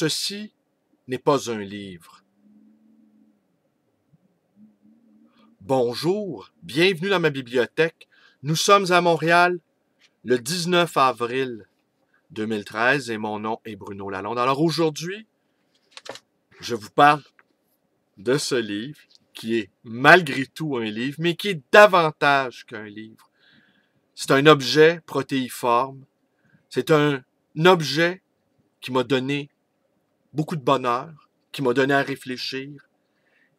Ceci n'est pas un livre. Bonjour, bienvenue dans ma bibliothèque. Nous sommes à Montréal le 19 avril 2013 et mon nom est Bruno Lalonde. Alors aujourd'hui, je vous parle de ce livre qui est malgré tout un livre, mais qui est davantage qu'un livre. C'est un objet protéiforme. C'est un objet qui m'a donné beaucoup de bonheur, qui m'a donné à réfléchir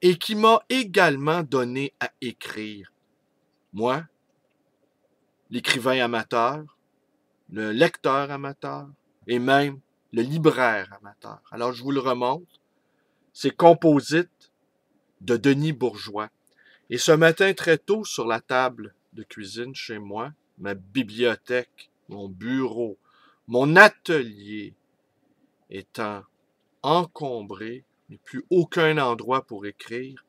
et qui m'a également donné à écrire. Moi, l'écrivain amateur, le lecteur amateur et même le libraire amateur. Alors, je vous le remonte. C'est Composite de Denis Bourgeois. Et ce matin, très tôt, sur la table de cuisine chez moi, ma bibliothèque, mon bureau, mon atelier étant encombré, il n'y a plus aucun endroit pour écrire,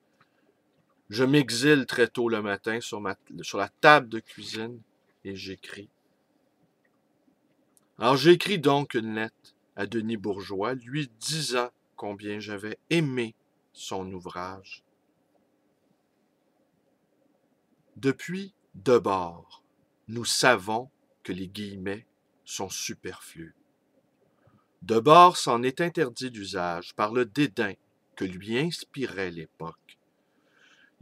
je m'exile très tôt le matin sur la table de cuisine et j'écris. Alors j'écris donc une lettre à Denis Bourgeois, lui disant combien j'avais aimé son ouvrage. Depuis Debord, nous savons que les guillemets sont superflus. Debord s'en est interdit d'usage par le dédain que lui inspirait l'époque.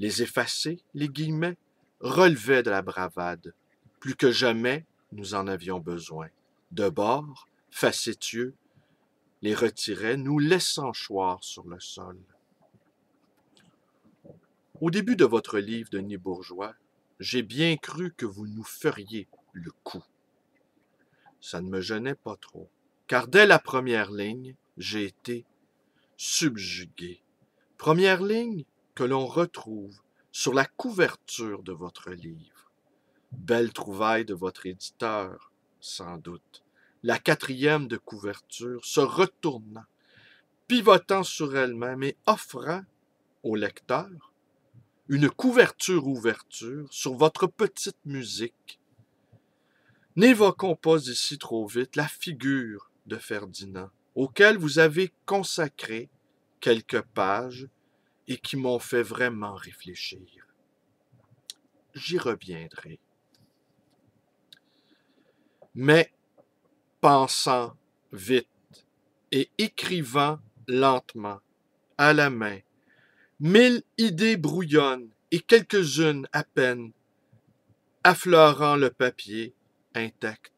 Les effacer, les guillemets, relevaient de la bravade. Plus que jamais, nous en avions besoin. Debord, facétieux, les retirait, nous laissant choir sur le sol. Au début de votre livre, Denis Bourgeois, j'ai bien cru que vous nous feriez le coup. Ça ne me gênait pas trop, car dès la première ligne, j'ai été subjugué. Première ligne que l'on retrouve sur la couverture de votre livre. Belle trouvaille de votre éditeur, sans doute. La quatrième de couverture, se retournant, pivotant sur elle-même et offrant au lecteur une couverture-ouverture sur votre petite musique. N'évoquons pas ici trop vite la figure de Ferdinand, auquel vous avez consacré quelques pages et qui m'ont fait vraiment réfléchir. J'y reviendrai. Mais, pensant vite et écrivant lentement, à la main, 1000 idées brouillonnent et quelques-unes à peine, affleurant le papier intact,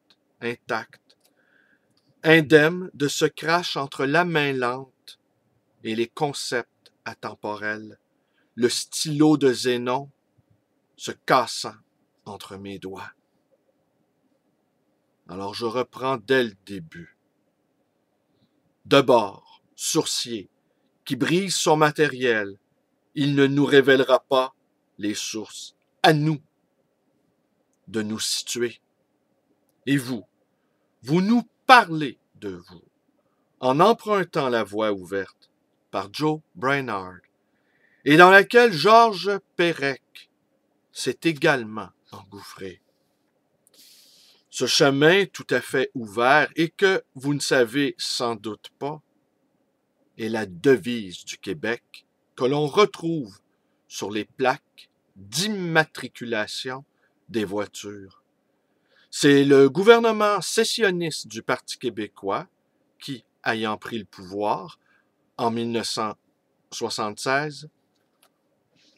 indemne de ce crash entre la main lente et les concepts atemporels, le stylo de Zénon se cassant entre mes doigts. Alors je reprends dès le début. Debord, sourcier, qui brise son matériel, il ne nous révélera pas les sources, à nous de nous situer. Et vous nous parlez de vous, en empruntant la voie ouverte par Joe Brainard, et dans laquelle Georges Perec s'est également engouffré. Ce chemin tout à fait ouvert et que vous ne savez sans doute pas est la devise du Québec que l'on retrouve sur les plaques d'immatriculation des voitures. C'est le gouvernement sécessionniste du Parti québécois qui, ayant pris le pouvoir en 1976,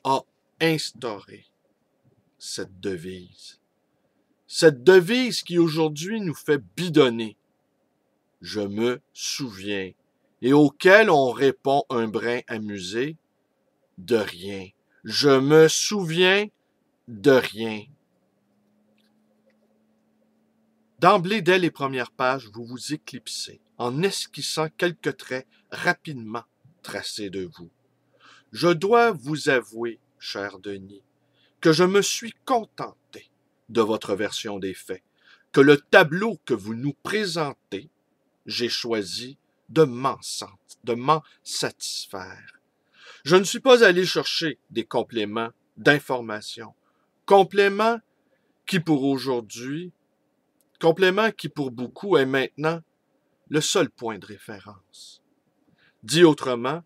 a instauré cette devise. Cette devise qui aujourd'hui nous fait bidonner. Je me souviens. Et auquel on répond un brin amusé, de rien. Je me souviens de rien. D'emblée, dès les premières pages, vous vous éclipsez en esquissant quelques traits rapidement tracés de vous. Je dois vous avouer, cher Denis, que je me suis contenté de votre version des faits, que le tableau que vous nous présentez, j'ai choisi de m'en satisfaire. Je ne suis pas allé chercher des compléments d'information, compléments qui pour beaucoup est maintenant le seul point de référence. Dit autrement,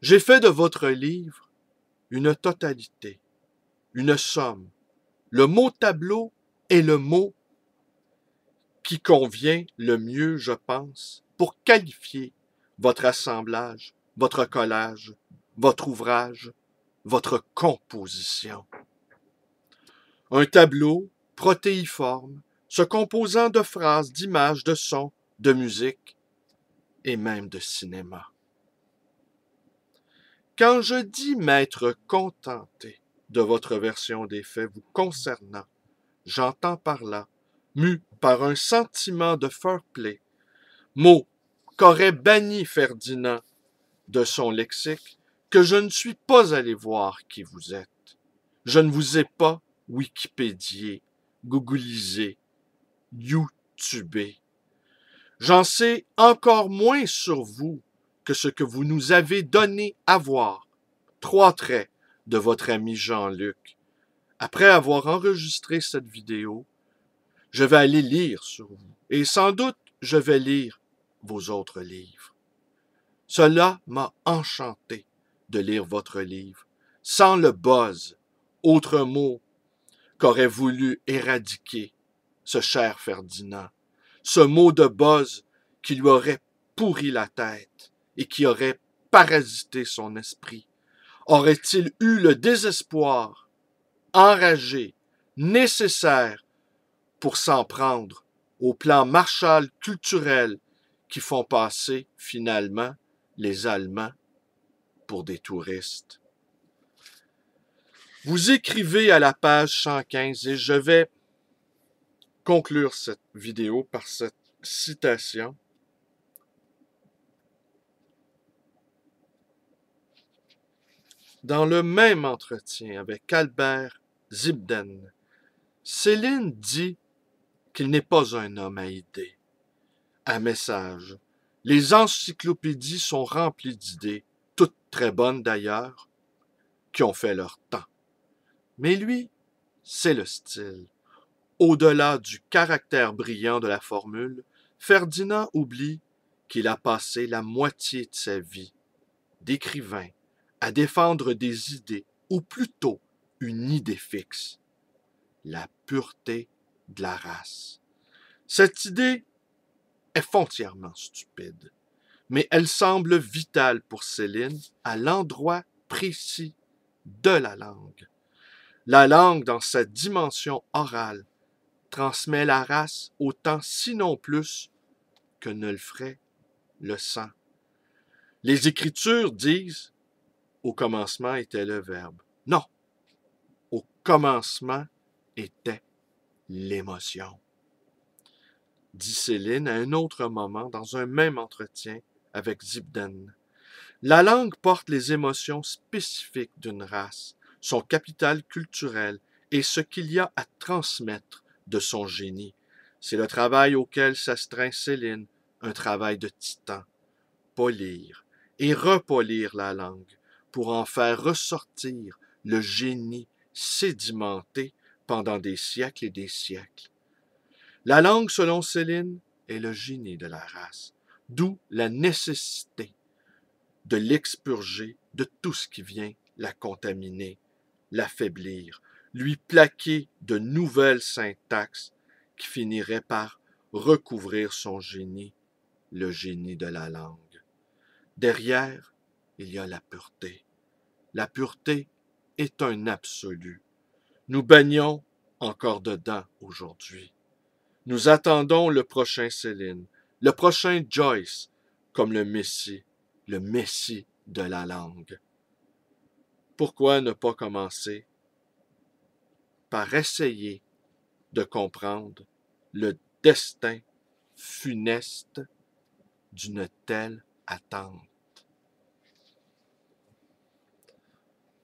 j'ai fait de votre livre une totalité, une somme. Le mot tableau est le mot qui convient le mieux, je pense, pour qualifier votre assemblage, votre collage, votre ouvrage, votre composition. Un tableau protéiforme, se composant de phrases, d'images, de sons, de musique et même de cinéma. Quand je dis m'être contenté de votre version des faits vous concernant, j'entends par là, mu par un sentiment de fair play, mot qu'aurait banni Ferdinand de son lexique, que je ne suis pas allé voir qui vous êtes. Je ne vous ai pas wikipédié, googlisé, youtubé. J'en sais encore moins sur vous que ce que vous nous avez donné à voir. 3 traits de votre ami Jean-Luc. Après avoir enregistré cette vidéo, je vais aller lire sur vous. Et sans doute, je vais lire vos autres livres. Cela m'a enchanté de lire votre livre, sans le buzz, autre mot qu'aurait voulu éradiquer ce cher Ferdinand, ce mot de buzz qui lui aurait pourri la tête et qui aurait parasité son esprit. Aurait-il eu le désespoir, enragé, nécessaire pour s'en prendre au plan Marshall culturel qui font passer, finalement, les Allemands pour des touristes? Vous écrivez à la page 115 et je vais conclure cette vidéo par cette citation. Dans le même entretien avec Albert Zibden, Céline dit qu'il n'est pas un homme à idées, à messages. Les encyclopédies sont remplies d'idées, toutes très bonnes d'ailleurs, qui ont fait leur temps. Mais lui, c'est le style. Au-delà du caractère brillant de la formule, Ferdinand oublie qu'il a passé la moitié de sa vie d'écrivain à défendre des idées, ou plutôt une idée fixe, la pureté de la race. Cette idée est foncièrement stupide, mais elle semble vitale pour Céline à l'endroit précis de la langue. La langue, dans sa dimension orale, transmet la race autant, sinon plus, que ne le ferait le sang. Les Écritures disent « Au commencement était le Verbe ». Non, au commencement était l'émotion. Dit Céline à un autre moment dans un même entretien avec Zibden. La langue porte les émotions spécifiques d'une race, son capital culturel et ce qu'il y a à transmettre de son génie. C'est le travail auquel s'astreint Céline, un travail de titan. Polir et repolir la langue pour en faire ressortir le génie sédimenté pendant des siècles et des siècles. La langue, selon Céline, est le génie de la race, d'où la nécessité de l'expurger de tout ce qui vient la contaminer, l'affaiblir, lui plaquer de nouvelles syntaxes qui finiraient par recouvrir son génie, le génie de la langue. Derrière, il y a la pureté. La pureté est un absolu. Nous baignons encore dedans aujourd'hui. Nous attendons le prochain Céline, le prochain Joyce, comme le Messie de la langue. Pourquoi ne pas commencer par essayer de comprendre le destin funeste d'une telle attente?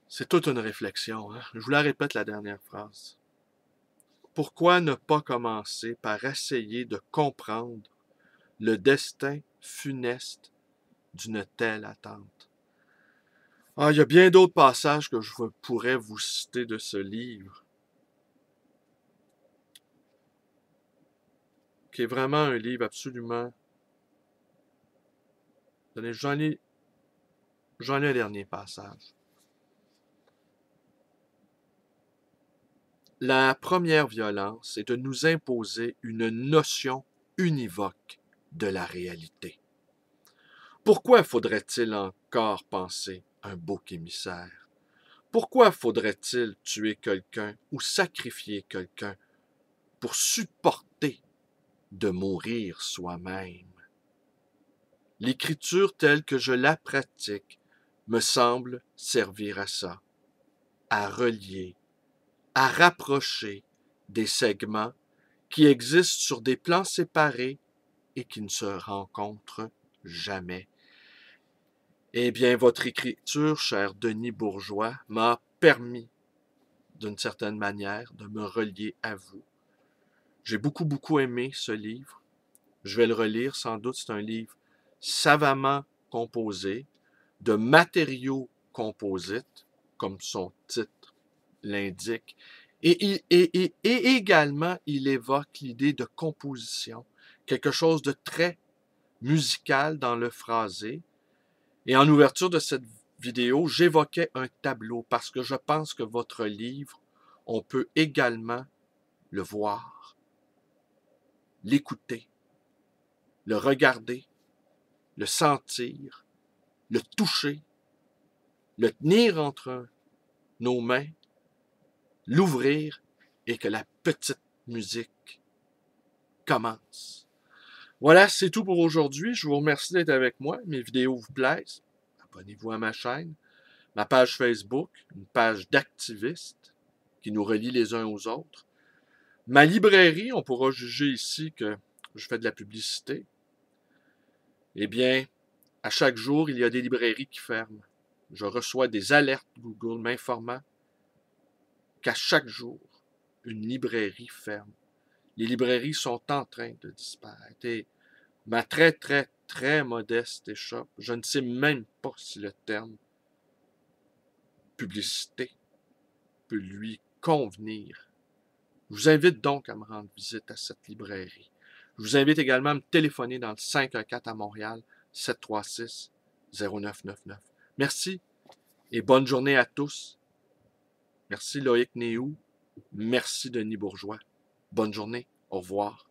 C'est toute une réflexion, hein? Je vous la répète la dernière phrase. Pourquoi ne pas commencer par essayer de comprendre le destin funeste d'une telle attente? Il y a bien d'autres passages que je pourrais vous citer de ce livre, qui est vraiment un livre absolument Attendez, j'en ai un dernier passage. La première violence est de nous imposer une notion univoque de la réalité. Pourquoi faudrait-il encore penser un bouc émissaire? Pourquoi faudrait-il tuer quelqu'un ou sacrifier quelqu'un pour supporter de mourir soi-même? L'écriture telle que je la pratique me semble servir à ça, à relier, à rapprocher des segments qui existent sur des plans séparés et qui ne se rencontrent jamais. Eh bien, votre écriture, cher Denis Bourgeois, m'a permis, d'une certaine manière, de me relier à vous. J'ai beaucoup aimé ce livre. Je vais le relire, sans doute. C'est un livre savamment composé, de matériaux composites, comme son titre l'indique. Et également, il évoque l'idée de composition, quelque chose de très musical dans le phrasé. Et en ouverture de cette vidéo, j'évoquais un tableau parce que je pense que votre livre, on peut également le voir, l'écouter, le regarder, le sentir, le toucher, le tenir entre nos mains, l'ouvrir et que la petite musique commence. Voilà, c'est tout pour aujourd'hui. Je vous remercie d'être avec moi. Mes vidéos vous plaisent. Abonnez-vous à ma chaîne, ma page Facebook, une page d'activistes qui nous relie les uns aux autres. Ma librairie, on pourra juger ici que je fais de la publicité. Eh bien, à chaque jour, il y a des librairies qui ferment. Je reçois des alertes Google m'informant qu'à chaque jour, une librairie ferme. Les librairies sont en train de disparaître. Et ma très modeste échoppe, je ne sais même pas si le terme publicité peut lui convenir. Je vous invite donc à me rendre visite à cette librairie. Je vous invite également à me téléphoner dans le 514 à Montréal, 736-0999. Merci et bonne journée à tous. Merci Loïc Néhou. Merci Denis Bourgeois. Bonne journée. Au revoir.